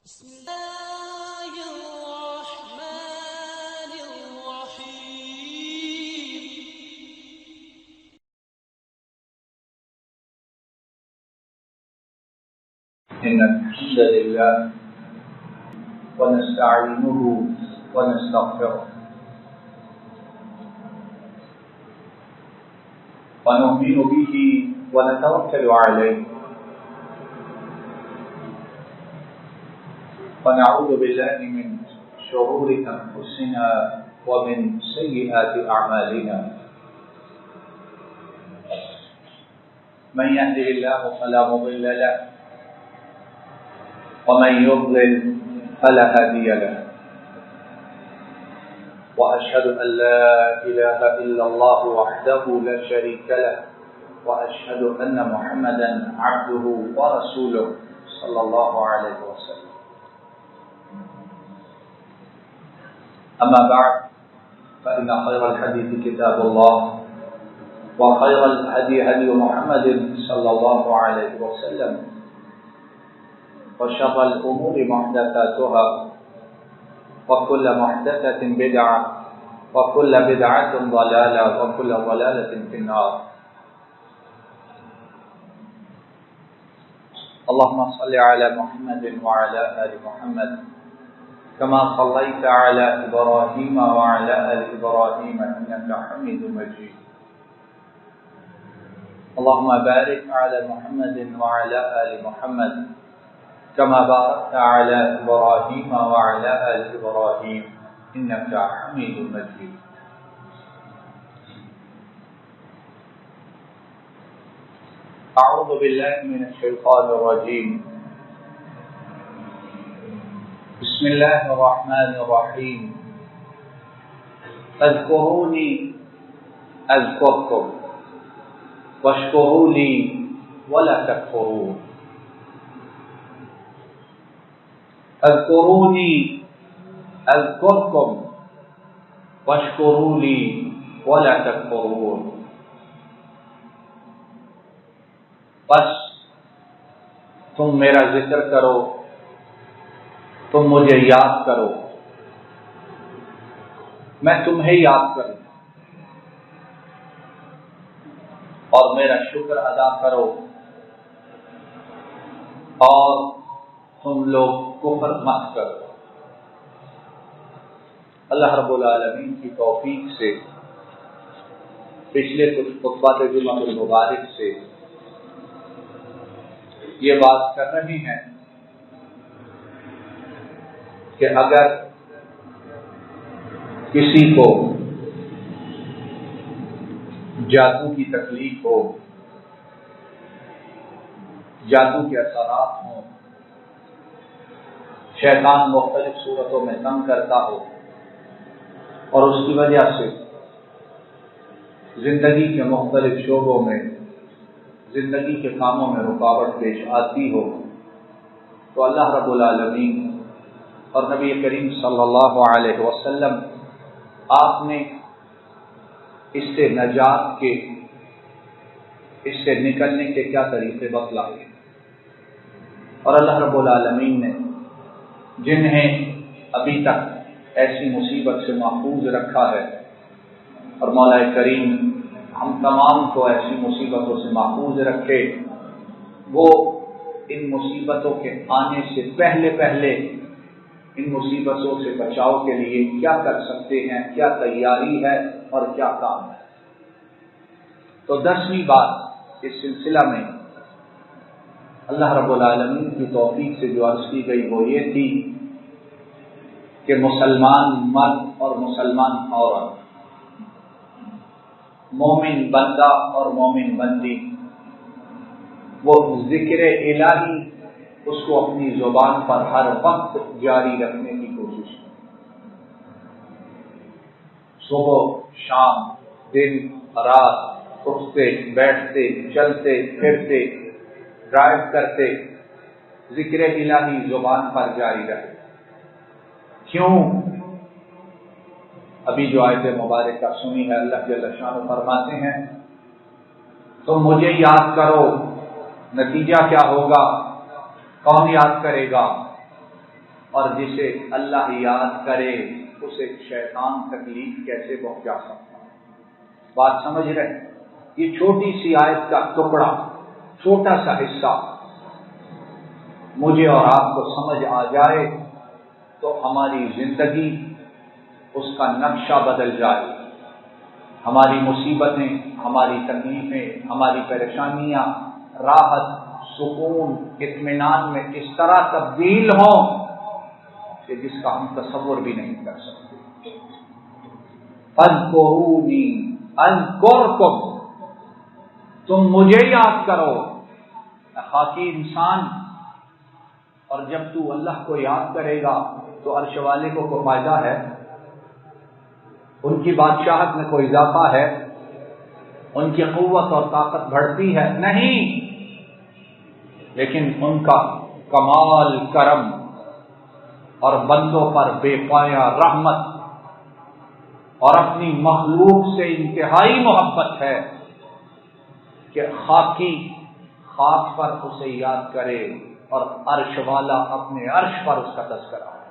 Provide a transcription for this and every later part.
بسم الله الرحمن الرحيم. إن الحمد لله ونستعينه ونستغفره ونؤمن به ونتوكل عليه ونعوذ بالله من شرور أنفسنا ومن سيئات أعمالنا. من يهده الله فلا مضل له ومن يضلل فلا هادي له. وأشهد أن لا إله إلا الله وحده لا شريك له وأشهد أن محمدا عبده ورسوله صلى الله عليه وسلم. أما بعد فإن خير الحديث كتاب الله وخير الهدي هدي محمد صلى الله عليه وسلم وشر الأمور محدثاتها وكل محدثة بدعة وكل بدعة ضلالة وكل ضلالة في النار. اللهم صل على محمد وعلى آل محمد كما صليت على إبراهيم وعلى آل إبراهيم إنك حميد مجيد. اللهم بارك على محمد وعلى آل محمد كما باركت على إبراهيم وعلى آل إبراهيم إنك حميد مجيد. أعوذ بالله من الشيطان الرجيم. بسم الله الرحمن الرحيم. اذكروني أذكركم واشكروا لي ولا تكفرون. اذكروني اذكركم واشكروا لي ولا تكفرون. بس تم میرا ذکر کرو، تم مجھے یاد کرو، میں تمہیں یاد کروں، اور میرا شکر ادا کرو، اور تم لوگ کفر مت کرو. اللہ رب العالمین کی توفیق سے پچھلے کچھ خطبات جمعہ المبارک سے یہ بات کر رہے ہیں کہ اگر کسی کو جادو کی تکلیف ہو، جادو کے اثرات ہوں، شیطان مختلف صورتوں میں تنگ کرتا ہو، اور اس کی وجہ سے زندگی کے مختلف شعبوں میں، زندگی کے کاموں میں رکاوٹ پیش آتی ہو، تو اللہ رب العالمین اور نبی کریم صلی اللہ علیہ وسلم آپ نے اس سے نجات کے، اس سے نکلنے کے کیا طریقے بتلائے. اور اللہ رب العالمین نے جنہیں ابھی تک ایسی مصیبت سے محفوظ رکھا ہے، اور مولا کریم ہم تمام کو ایسی مصیبتوں سے محفوظ رکھے، وہ ان مصیبتوں کے آنے سے پہلے ان مصیبتوں سے بچاؤ کے لیے کیا کر سکتے ہیں، کیا تیاری ہے اور کیا کام ہے. تو 10ویں بات اس سلسلہ میں اللہ رب العالمین کی توفیق سے جو عرض کی گئی وہ یہ تھی کہ مسلمان مرد اور مسلمان عورت، مومن بندہ اور مومن بندی، وہ ذکر الہی اس کو اپنی زبان پر ہر وقت جاری رکھنے کی کوشش کریں. صبح شام، دن رات، اٹھتے بیٹھتے، چلتے پھرتے، ڈرائیو کرتے، ذکر الہی زبان پر جاری رکھیں. کیوں؟ ابھی جو آیت مبارکہ سنی ہے، اللہ جل شانہ فرماتے ہیں تم مجھے یاد کرو. نتیجہ کیا ہوگا؟ کون یاد کرے گا؟ اور جسے اللہ یاد کرے اسے شیطان تکلیف کیسے پہنچا سکتا ہے؟ بات سمجھ رہے؟ یہ چھوٹی سی آیت کا ٹکڑا، چھوٹا سا حصہ مجھے اور آپ کو سمجھ آ جائے تو ہماری زندگی اس کا نقشہ بدل جائے، ہماری مصیبتیں، ہماری تکلیفیں، ہماری پریشانیاں راحت، سکون، اطمینان میں اس طرح تبدیل ہوں کہ جس کا ہم تصور بھی نہیں کر سکتے۔ اذکرونی اذکرکم، تم مجھے یاد کرو خاکی انسان۔ اور جب تو اللہ کو یاد کرے گا تو عرش والے کو کوئی فائدہ ہے؟ ان کی بادشاہت میں کوئی اضافہ ہے؟ ان کی قوت اور طاقت بڑھتی ہے؟ نہیں، لیکن ان کا کمال کرم اور بندوں پر بے پایہ رحمت اور اپنی مخلوق سے انتہائی محبت ہے کہ خاکی خاک پر اسے یاد کرے اور عرش والا اپنے عرش پر اس کا تذکرہ ہے۔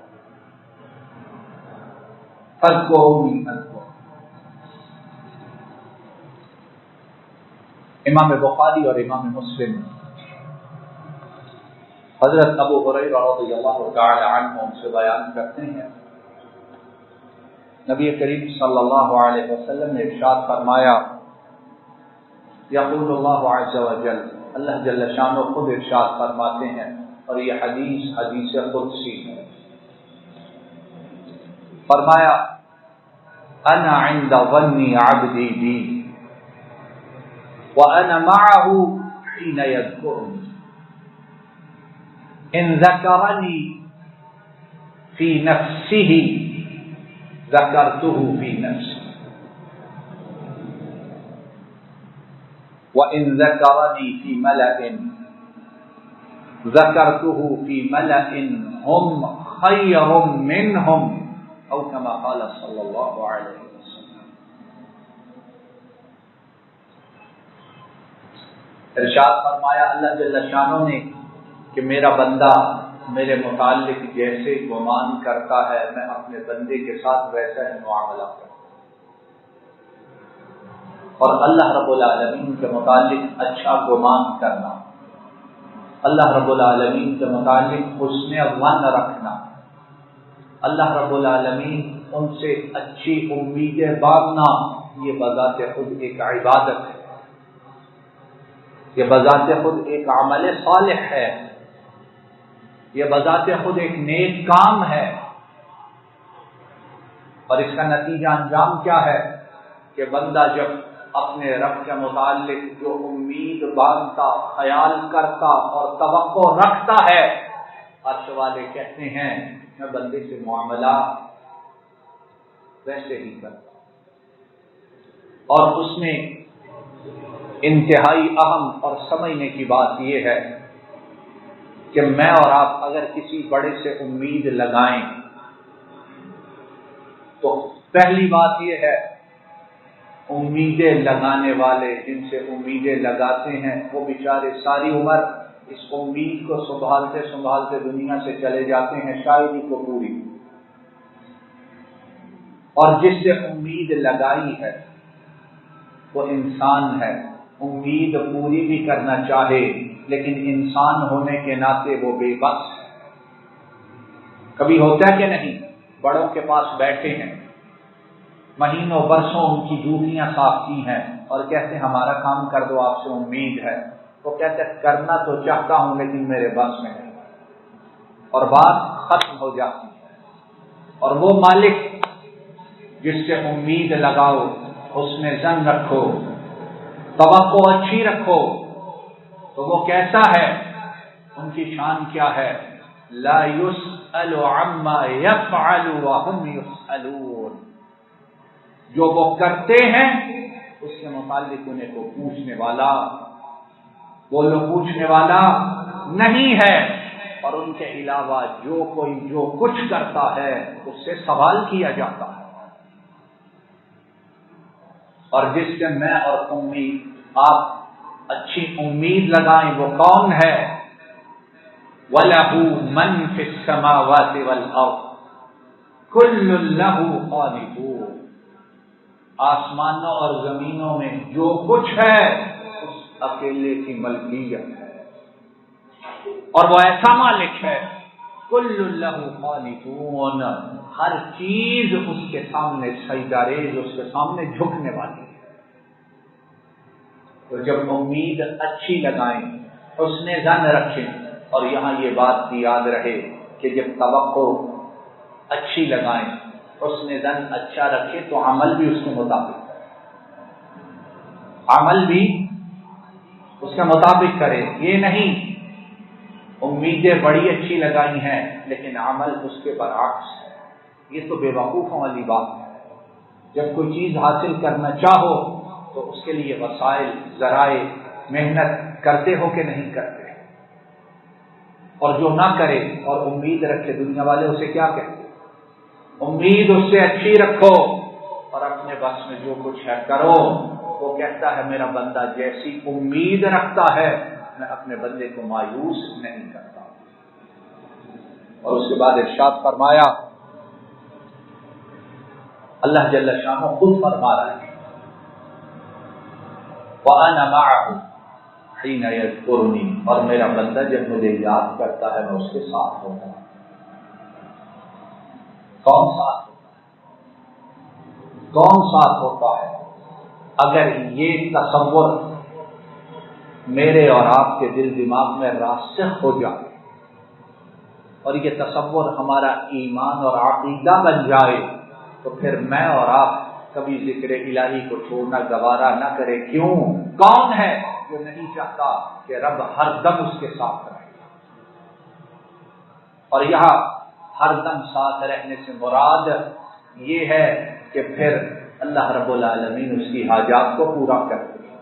اذکرونی اذکرکم۔ امام بخاری اور امام مسلم حضرت ابو ہریرہ رضی اللہ تعالی عنہ سے بیان کرتے ہیں، نبی کریم صلی اللہ علیہ وسلم نے ارشاد فرمایا، یقول اللہ عز وجل، اللہ جل شانہ خود ارشاد فرماتے ہیں، اور یہ حدیث قدسی ہے، فرمایا انا عند ظن عبدی بی وانا معه حين يذكرني ان ذكرني في نفسه ذكرته في نفسي وإن ذكرني في ملأ ذكرته في ملأ هم خير منهم أو كما قال صلى الله عليه وسلم۔ ارشاد فرمایا اللہ جل شانہ نے کہ میرا بندہ میرے متعلق جیسے گمان کرتا ہے میں اپنے بندے کے ساتھ ویسا ہی معاملہ کرتا ہوں، اور اللہ رب العالمین کے متعلق اچھا گمان کرنا، اللہ رب العالمین کے متعلق حسن ظن رکھنا، اللہ رب العالمین ان سے اچھی امیدیں باندھنا، یہ بذات خود ایک عبادت ہے، یہ بذات خود ایک عمل صالح ہے، یہ بذات خود ایک نیک کام ہے۔ اور اس کا نتیجہ انجام کیا ہے کہ بندہ جب اپنے رب کے متعلق جو امید باندھتا، خیال کرتا اور توقع رکھتا ہے، عرش والے کہتے ہیں میں بندے سے معاملہ ویسے ہی کرتا۔ اور اس میں انتہائی اہم اور سمجھنے کی بات یہ ہے کہ میں اور آپ اگر کسی بڑے سے امید لگائیں تو پہلی بات یہ ہے، امیدیں لگانے والے جن سے امیدیں لگاتے ہیں وہ بیچارے ساری عمر اس امید کو سنبھالتے سنبھالتے دنیا سے چلے جاتے ہیں، شاید ہی کو پوری۔ اور جس سے امید لگائی ہے وہ انسان ہے، امید پوری بھی کرنا چاہے لیکن انسان ہونے کے ناطے وہ بے بس ہے۔ کبھی ہوتا ہے کہ نہیں، بڑوں کے پاس بیٹھے ہیں، مہینوں برسوں ان کی ڈیوٹیاں صاف کی ہیں اور کہتے ہیں ہمارا کام کر دو، آپ سے امید ہے۔ وہ کہتے ہیں کرنا تو چاہتا ہوں لیکن میرے بس میں نہیں، اور بات ختم ہو جاتی ہے۔ اور وہ مالک جس سے امید لگاؤ، اس میں ظن رکھو، توقع اچھی رکھو، تو وہ کیسا ہے، ان کی شان کیا ہے، لا يسأل عما يفعل وهم يسألون، جو وہ کرتے ہیں اس کے متعلق انہیں کو پوچھنے والا، وہ لوگ پوچھنے والا نہیں ہے، اور ان کے علاوہ جو کوئی جو کچھ کرتا ہے اس سے سوال کیا جاتا ہے۔ اور جس سے میں اور آپ اچھی امید لگائیں وہ کون ہے؟ وَلَهُ مَن فِي السَّمَاوَاتِ وَالْأَرْضِ كُلٌّ لَهُ قَانِتُونَ، آسمانوں اور زمینوں میں جو کچھ ہے اس اکیلے کی ملکیت ہے، اور وہ ایسا مالک ہے كُلٌّ لَهُ قَانِتُونَ، ہر چیز اس کے سامنے سجدہ ریز، اس کے سامنے جھکنے والی ہے۔ تو جب امید اچھی لگائیں، حسن ظن رکھیں، اور یہاں یہ بات بھی یاد رہے کہ جب توقع اچھی لگائیں، حسن ظن اچھا رکھیں، تو عمل بھی اس کے مطابق کرے، عمل بھی اس کے مطابق کرے۔ یہ نہیں امیدیں بڑی اچھی لگائی ہیں لیکن عمل اس کے برعکس ہے، یہ تو بے وقوفوں والی بات ہے۔ جب کوئی چیز حاصل کرنا چاہو تو اس کے لیے وسائل، ذرائع، محنت کرتے ہو کہ نہیں کرتے، اور جو نہ کرے اور امید رکھے، دنیا والے اسے کیا کہتے ہیں؟ امید اس سے اچھی رکھو اور اپنے بس میں جو کچھ ہے کرو۔ وہ کہتا ہے میرا بندہ جیسی امید رکھتا ہے میں اپنے بندے کو مایوس نہیں کرتا۔ اور اس کے بعد ارشاد فرمایا، اللہ جل شانہ خود فرما رہا ہے وَأَنَا مَعَهُ حِينَ يَذْكُرُنِي، اور میرا بندہ جب مجھے یاد کرتا ہے میں اس کے ساتھ ہوتا ہوں۔ کون ساتھ ہوتا ہے؟ کون ساتھ ہوتا ہے؟ اگر یہ تصور میرے اور آپ کے دل دماغ میں راسخ ہو جائے اور یہ تصور ہمارا ایمان اور عقیدہ بن جائے تو پھر میں اور آپ کبھی ذکر الہی کو چھوڑنا گوارا نہ کرے۔ کیوں؟ کون ہے جو نہیں چاہتا کہ رب ہر دم اس کے ساتھ رہے؟ اور یہاں ہر دم ساتھ رہنے سے مراد یہ ہے کہ پھر اللہ رب العالمین اس کی حاجات کو پورا کرتے ہیں،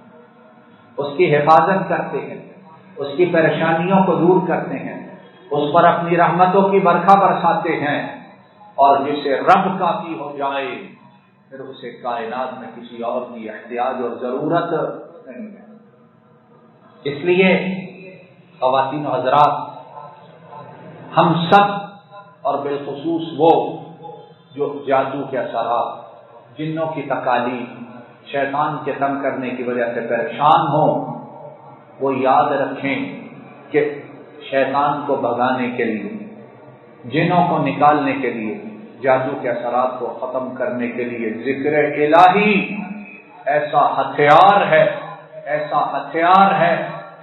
اس کی حفاظت کرتے ہیں، اس کی پریشانیوں کو دور کرتے ہیں، اس پر اپنی رحمتوں کی برکھا برساتے ہیں، اور جسے رب کافی ہو جائے پھر اسے کائنات میں کسی اور کی احتیاج اور ضرورت نہیں ہے۔ اس لیے خواتین و حضرات، ہم سب اور بالخصوص وہ جو جادو کے اثرات، جنوں کی تکالیف، شیطان کے تنگ کرنے کی وجہ سے پریشان ہوں، وہ یاد رکھیں کہ شیطان کو بھگانے کے لیے، جنوں کو نکالنے کے لیے، جادو کے اثرات کو ختم کرنے کے لیے ذکر الہی ایسا ہتھیار ہے، ایسا ہتھیار ہے،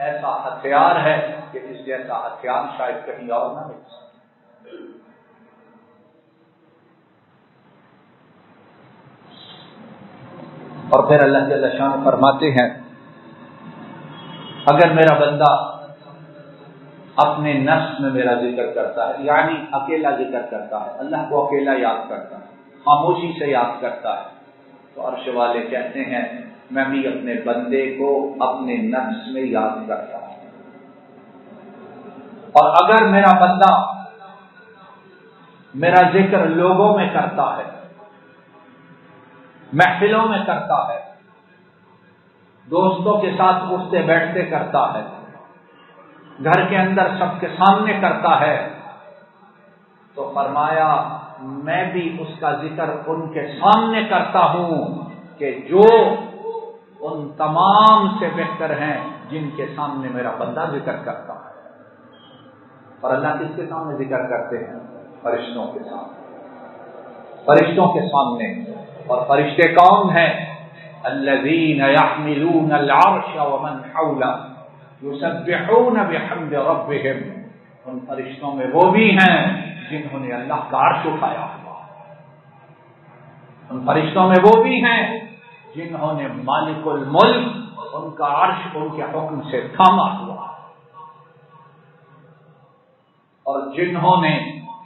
ایسا ہتھیار ہے کہ اس جیسا ہتھیار شاید کہیں اور نہ مل سکے۔ اور پھر اللہ جل شانہ فرماتے ہیں اگر میرا بندہ اپنے نفس میں میرا ذکر کرتا ہے، یعنی اکیلا ذکر کرتا ہے، اللہ کو اکیلا یاد کرتا ہے، خاموشی سے یاد کرتا ہے، تو عرش والے کہتے ہیں میں بھی اپنے بندے کو اپنے نفس میں یاد کرتا ہوں۔ اور اگر میرا بندہ میرا ذکر لوگوں میں کرتا ہے، محفلوں میں کرتا ہے، دوستوں کے ساتھ اٹھتے بیٹھتے کرتا ہے، گھر کے اندر سب کے سامنے کرتا ہے، تو فرمایا میں بھی اس کا ذکر ان کے سامنے کرتا ہوں کہ جو ان تمام سے بہتر ہیں جن کے سامنے میرا بندہ ذکر کرتا ہے۔ اور اللہ کس کے سامنے ذکر کرتے ہیں؟ فرشتوں کے سامنے، فرشتوں کے سامنے۔ اور فرشتے کون ہیں؟ الذین یحملون العرش ومن حولہ یسبحون بحمد ربہم، ان فرشتوں میں وہ بھی ہیں جنہوں نے اللہ کا عرش اٹھایا ہوا، ان فرشتوں میں وہ بھی ہیں جنہوں نے مالک الملک ان کا عرش ان کے حکم سے تھاما ہوا، اور جنہوں نے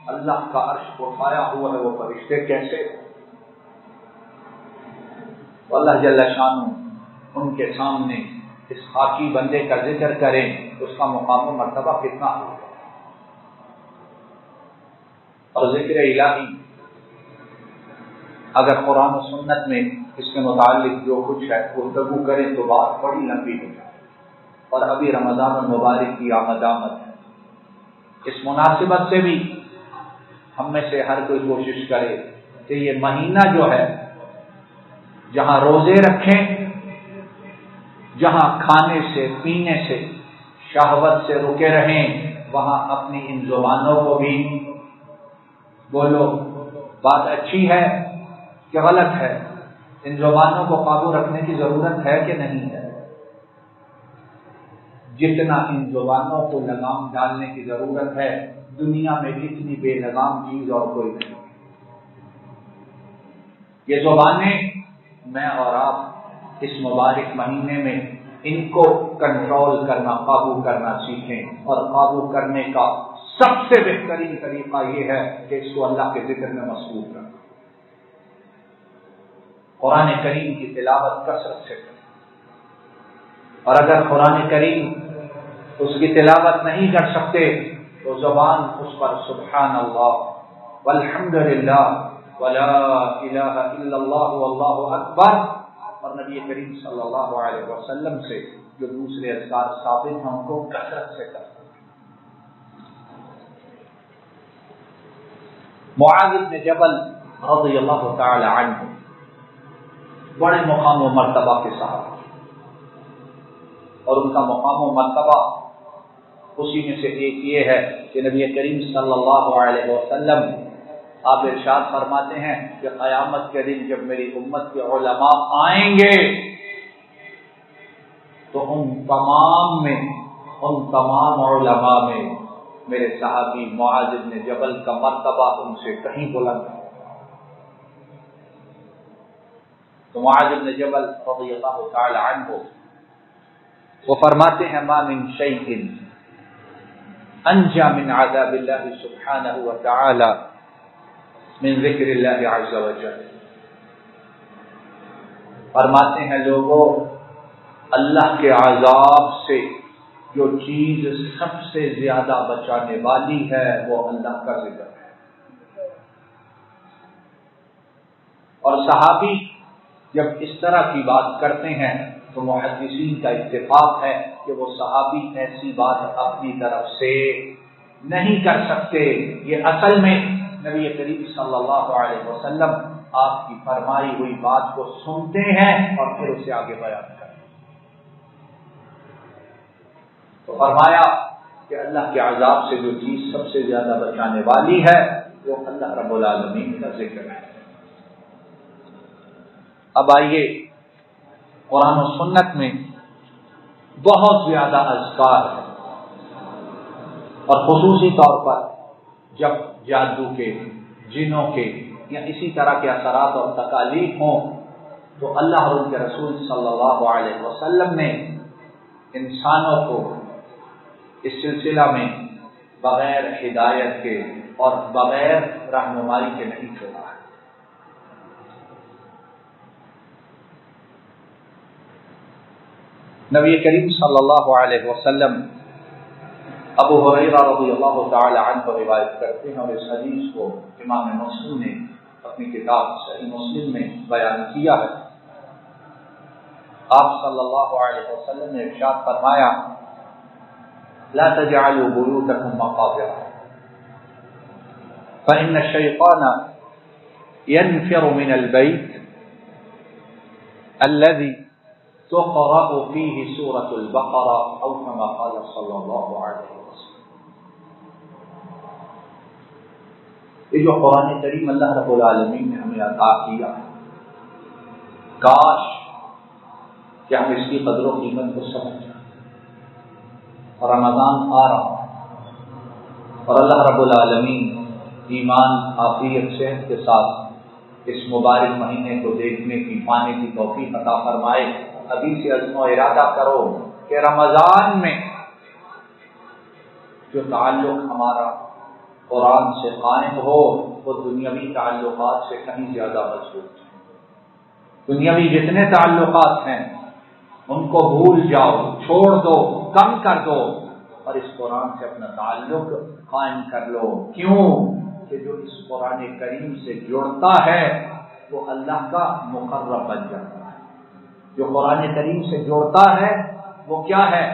اللہ کا عرش اٹھایا ہوا ہے وہ فرشتے کیسے؟ اللہ جل شانہ ان کے سامنے اس خاکی بندے کا ذکر کریں اس کا مقام و مرتبہ کتنا ہوگا۔ اور ذکر الہی اگر قرآن و سنت میں اس کے متعلق جو کچھ ہے گفتگو کریں تو بات بڑی لمبی ہو جائے، اور ابھی رمضان المبارک کی آمد ہے، اس مناسبت سے بھی ہم میں سے ہر کوئی کوشش کرے کہ یہ مہینہ جو ہے جہاں روزے رکھیں، جہاں کھانے سے پینے سے شہوت سے رکے رہیں، وہاں اپنی ان زبانوں کو بھی بولو۔ بات اچھی ہے کہ غلط ہے؟ ان زبانوں کو قابو رکھنے کی ضرورت ہے کہ نہیں ہے؟ جتنا ان زبانوں کو لگام ڈالنے کی ضرورت ہے، دنیا میں اتنی بے لگام چیز اور کوئی نہیں۔ یہ زبانیں میں اور آپ اس مبارک مہینے میں ان کو کنٹرول کرنا، قابو کرنا سیکھیں، اور قابو کرنے کا سب سے بہترین طریقہ یہ ہے کہ اس کو اللہ کے ذکر میں مصروف رکھیں۔ قرآن کریم کی تلاوت کثرت سے کریں، اور اگر قرآن کریم اس کی تلاوت نہیں کر سکتے تو زبان اس پر سبحان اللہ والحمد للہ ولا الہ الا اللہ واللہ اکبر، اور نبی کریم صلی اللہ علیہ وسلم سے جو دوسرے اذکار ثابت ہیں ان کو کثرت سے کریں۔ معاذ بن جبل رضی اللہ تعالی عنہ بڑے مقام و مرتبہ کے صحابی، اور ان کا مقام و مرتبہ اسی میں سے ایک یہ ہے کہ نبی کریم صلی اللہ علیہ وسلم آپ ارشاد فرماتے ہیں کہ قیامت کے دن جب میری امت کے علماء آئیں گے تو ان تمام علماء میں میرے صحابی معاذ بن جبل کا مرتبہ ان سے کہیں بلند ہے۔ تو معاذ بن جبل رضی اللہ تعالی عنہ وہ فرماتے ہیں ما من شیء انجا من عذاب اللہ سبحانہ وتعالی من ذکر اللہ عز وجل۔ فرماتے ہیں لوگوں، اللہ کے عذاب سے جو چیز سب سے زیادہ بچانے والی ہے وہ اللہ کا ذکر ہے۔ اور صحابی جب اس طرح کی بات کرتے ہیں تو محدثین کا اتفاق ہے کہ وہ صحابی ایسی بات اپنی طرف سے نہیں کر سکتے۔ یہ اصل میں نبی کریم صلی اللہ علیہ وسلم آپ کی فرمائی ہوئی بات کو سنتے ہیں اور پھر اسے آگے بیان کرتے ہیں۔ تو فرمایا کہ اللہ کے عذاب سے جو چیز سب سے زیادہ بچانے والی ہے وہ اللہ رب العالمین کا ذکر ہے۔ اب آئیے، قرآن و سنت میں بہت زیادہ اذکار ہے، اور خصوصی طور پر جب جادو کے، جنوں کے یا اسی طرح کے اثرات اور تکالیف ہوں تو اللہ اور ان کے رسول صلی اللہ علیہ وسلم نے انسانوں کو اس سلسلہ میں بغیر ہدایت کے اور بغیر رہنمائی کے نہیں چھوڑا ہے۔ نبی کریم صلی اللہ علیہ وسلم ابو ہریرہ رضی اللہ تعالی عنہ روایت کرتے ہیں، اور اس حدیث کو امام مسلم نے اپنی کتاب صحیح مسلم میں بیان کیا ہے۔ آپ صلی اللہ علیہ وسلم نے ارشاد فرمایا لا تجعلوا بيوتكم مقابر فإن الشيطان ينفر من البيت الذي تقرأ فيه سورة البقرة أو كما قال صلى الله عليه وسلم۔ یہ جو قرآن کریم اللہ رب العالمین نے ہمیں عطا کیا، کاش کہ ہم اس کی قدر و قیمت کو سمجھ جائیں۔ رمضان آ رہا اور اللہ رب العالمین ایمان، عافیت، صحت کے ساتھ اس مبارک مہینے کو دیکھنے کی، پانے کی توفیق عطا فرمائے۔ ابھی سے عزم و ارادہ کرو کہ رمضان میں جو تعلق ہمارا قرآن سے قائم ہو وہ دنیاوی تعلقات سے کہیں زیادہ مضبوط ہے۔ دنیاوی جتنے تعلقات ہیں ان کو بھول جاؤ، چھوڑ دو، کم کر دو، اور اس قرآن سے اپنا تعلق قائم کر لو۔ کیوں کہ جو اس قرآن کریم سے جڑتا ہے وہ اللہ کا مقرب بن جاتا ہے۔ جو قرآن کریم سے جڑتا ہے وہ کیا ہے؟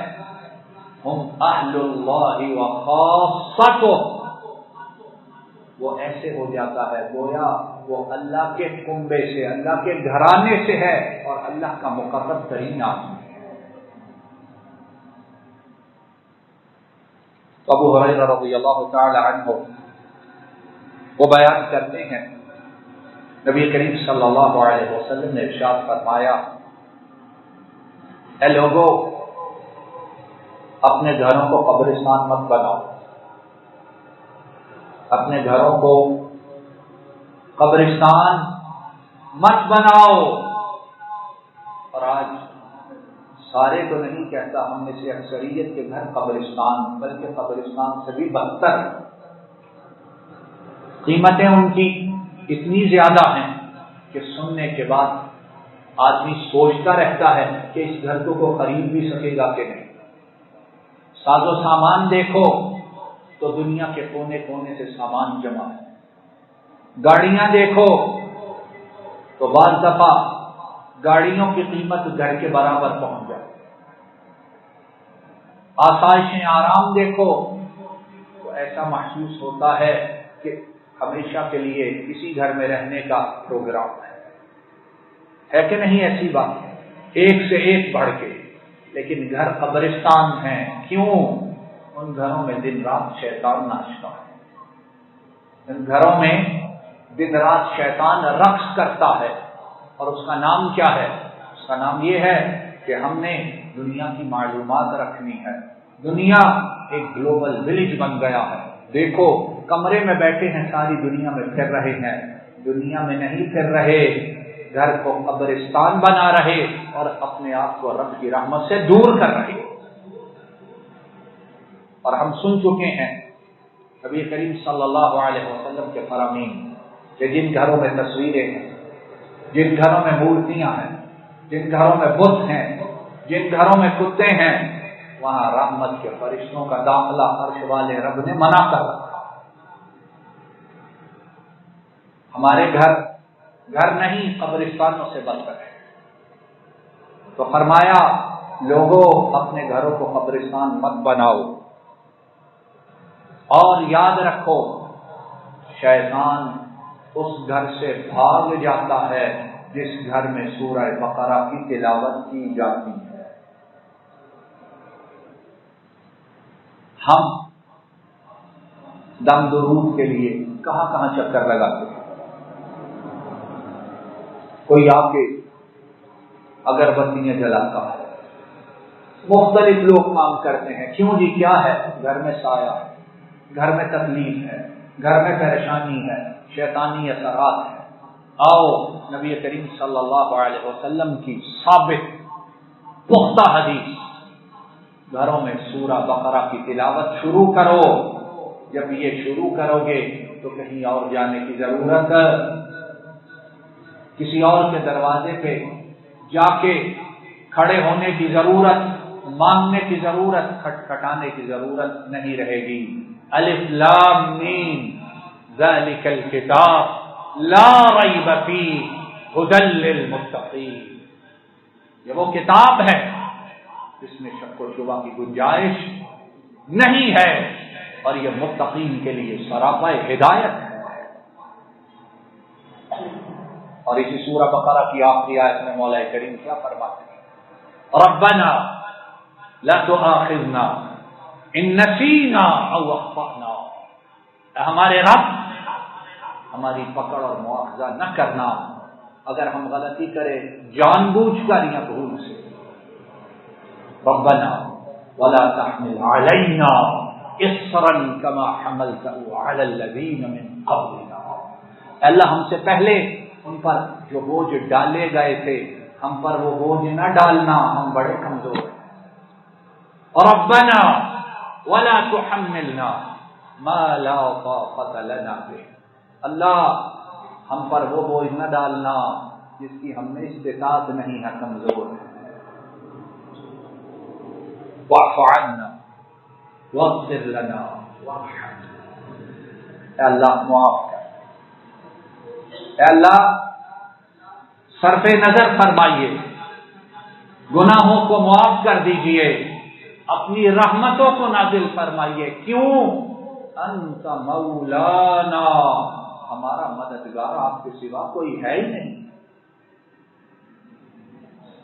ہم اہل اللہ وخاصتہ، وہ ایسے ہو جاتا ہے گویا وہ اللہ کے کنبے سے، اللہ کے گھرانے سے ہے اور اللہ کا مقرب ترین آدمی ہے۔ ابو ہریرہ رضی اللہ تعالی عنہ وہ بیان کرتے ہیں نبی کریم صلی اللہ علیہ وسلم نے ارشاد فرمایا، اے لوگوں، اپنے گھروں کو قبرستان مت بناؤ، اپنے گھروں کو قبرستان مت بناؤ۔ اور آج سارے تو نہیں کہتا، ہم میں سے اکثریت کے گھر قبرستان، بلکہ قبرستان سے بھی بدتر، قیمتیں ان کی اتنی زیادہ ہیں کہ سننے کے بعد آدمی سوچتا رہتا ہے کہ اس گھر کو خرید بھی سکے گا کہ نہیں۔ ساز و سامان دیکھو تو دنیا کے کونے کونے سے سامان جمع ہے، گاڑیاں دیکھو تو بعض دفعہ گاڑیوں کی قیمت گھر کے برابر پہنچ جائے، آسائشیں آرام دیکھو تو ایسا محسوس ہوتا ہے کہ ہمیشہ کے لیے کسی گھر میں رہنے کا پروگرام ہے کہ نہیں؟ ایسی بات ایک سے ایک بڑھ کے، لیکن گھر قبرستان ہیں۔ کیوں؟ ان گھروں میں دن رات شیطان ناچتا ہے، ان گھروں میں دن رات شیطان رقص کرتا ہے، اور اس کا نام کیا ہے؟ اس کا نام یہ ہے کہ ہم نے دنیا کی معلومات رکھنی ہے۔ دنیا ایک گلوبل ولیج بن گیا ہے، دیکھو کمرے میں بیٹھے ہیں، ساری دنیا میں پھر رہے ہیں، دنیا میں نہیں پھر رہے، گھر کو قبرستان بنا رہے اور اپنے آپ کو رب کی رحمت سے دور کر رہے۔ اور ہم سن چکے ہیں نبی کریم صلی اللہ علیہ وسلم کے فرامین کہ جن گھروں میں تصویریں ہیں، جن گھروں میں مورتیاں ہیں، جن گھروں میں بت ہیں، جن گھروں میں کتے ہیں، وہاں رحمت کے فرشتوں کا داخلہ عرش والے رب نے منع کر رکھا۔ ہمارے گھر نہیں، قبرستانوں سے بدتر ہے۔ تو فرمایا لوگوں، اپنے گھروں کو قبرستان مت بناؤ، اور یاد رکھو شیطان اس گھر سے بھاگ جاتا ہے جس گھر میں سورہ بقرہ کی تلاوت کی جاتی ہے۔ ہم دم درود کے لیے کہاں کہاں چکر لگاتے ہیں، کوئی آ کے اگربتیاں جلاتا ہے، مختلف لوگ کام کرتے ہیں، کیوں جی کیا ہے؟ گھر میں سایہ ہے، گھر میں تکلیف ہے، گھر میں پریشانی ہے، شیطانی اثرات ہیں۔ آؤ نبی کریم صلی اللہ علیہ وسلم کی ثابت پختہ حدیث، گھروں میں سورہ بقرہ کی تلاوت شروع کرو۔ جب یہ شروع کرو گے تو کہیں اور جانے کی ضرورت، کسی اور کے دروازے پہ جا کے کھڑے ہونے کی ضرورت، مانگنے کی ضرورت، کھٹکھٹانے کی ضرورت نہیں رہے گی۔ الف لام میم ذالک الکتاب لا ریب فیہ ھدی للمتقین، یہ وہ کتاب ہے جس میں شک و شبہ کی گنجائش نہیں ہے، اور یہ متقین کے لیے سراپا ہدایت ہے۔ اور اسی سورہ بقرہ کی آخری آیت میں مولا کریم کیا فرماتے ہیں؟ ربنا لا تؤاخذنا ان نسینا او اخطأنا، ہمارے رب ہماری پکڑ اور مواخذہ نہ کرنا اگر ہم غلطی کریں جان بوجھ کر یا بھول سے۔ ربنا ولا تحمل علينا اصرا كما حملته على الذين من قبلنا، اللہ ہم سے پہلے ان پر جو بوجھ ڈالے گئے تھے ہم پر وہ بوجھ نہ ڈالنا، ہم بڑے کمزور ہیں۔ ربنا ولا تحملنا ما لا طاقة لنا به، اللہ ہم پر وہ بوجھ نہ ڈالنا جس کی ہم میں استطاعت نہیں ہے، کمزور ہے۔ واعف عنا واغفر لنا وارحمنا، اے اللہ معاف کر، اے اللہ صرف نظر فرمائیے، گناہوں کو معاف کر دیجئے، اپنی رحمتوں کو نازل فرمائیے. کیوں؟ انت مولانا، ہمارا مددگار آپ کے سوا کوئی ہے ہی نہیں.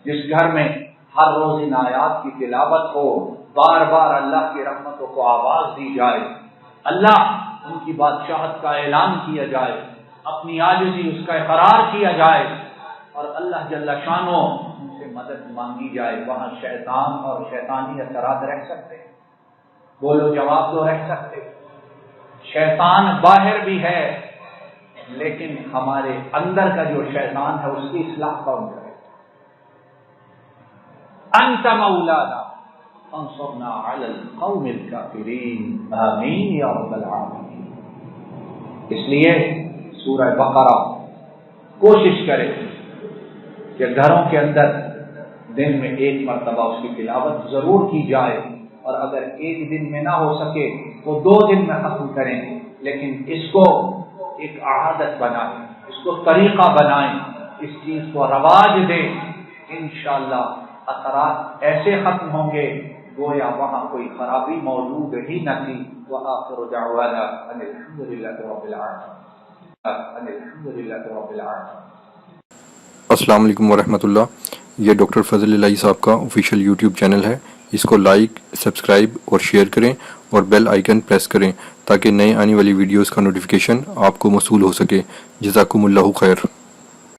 جس گھر میں ہر روز ان آیات کی تلاوت ہو، بار بار اللہ کی رحمتوں کو آواز دی جائے، اللہ ان کی بادشاہت کا اعلان کیا جائے، اپنی عاجزی اس کا اقرار کیا جائے اور اللہ جل شانہ ان سے مدد مانگی جائے، وہاں شیطان اور شیطانی اثرات رہ سکتے ہیں؟ بولو جواب دو، رہ سکتے. شیطان باہر بھی ہے لیکن ہمارے اندر کا جو شیطان ہے اس کی اصلاح کون کرے؟ انت مولانا فانصرنا علی القوم الکافرین، آمین یا رب العالمین. اس لیے سورہ بقرہ کوشش کرے کہ گھروں کے اندر دن میں ایک مرتبہ اس کی تلاوت ضرور کی جائے، اور اگر ایک دن میں نہ ہو سکے تو 2 دن میں ختم کریں، لیکن اس کو ایک عادت بنائیں، اس کو طریقہ بنائیں، اس چیز کو رواج دیں. انشاءاللہ اثرات ایسے ختم ہوں گے گویا وہاں کوئی خرابی موجود ہی نہ تھی. وآخر دعوانا ان الحمدللہ رب العالمین. السلام علیکم ورحمۃ اللہ. یہ ڈاکٹر فضل الہی صاحب کا آفیشیل یوٹیوب چینل ہے. اس کو لائک، سبسکرائب اور شیئر کریں اور بیل آئیکن پریس کریں تاکہ نئے آنے والی ویڈیوز کا نوٹیفیکیشن آپ کو موصول ہو سکے. جزاکم اللہ خیر.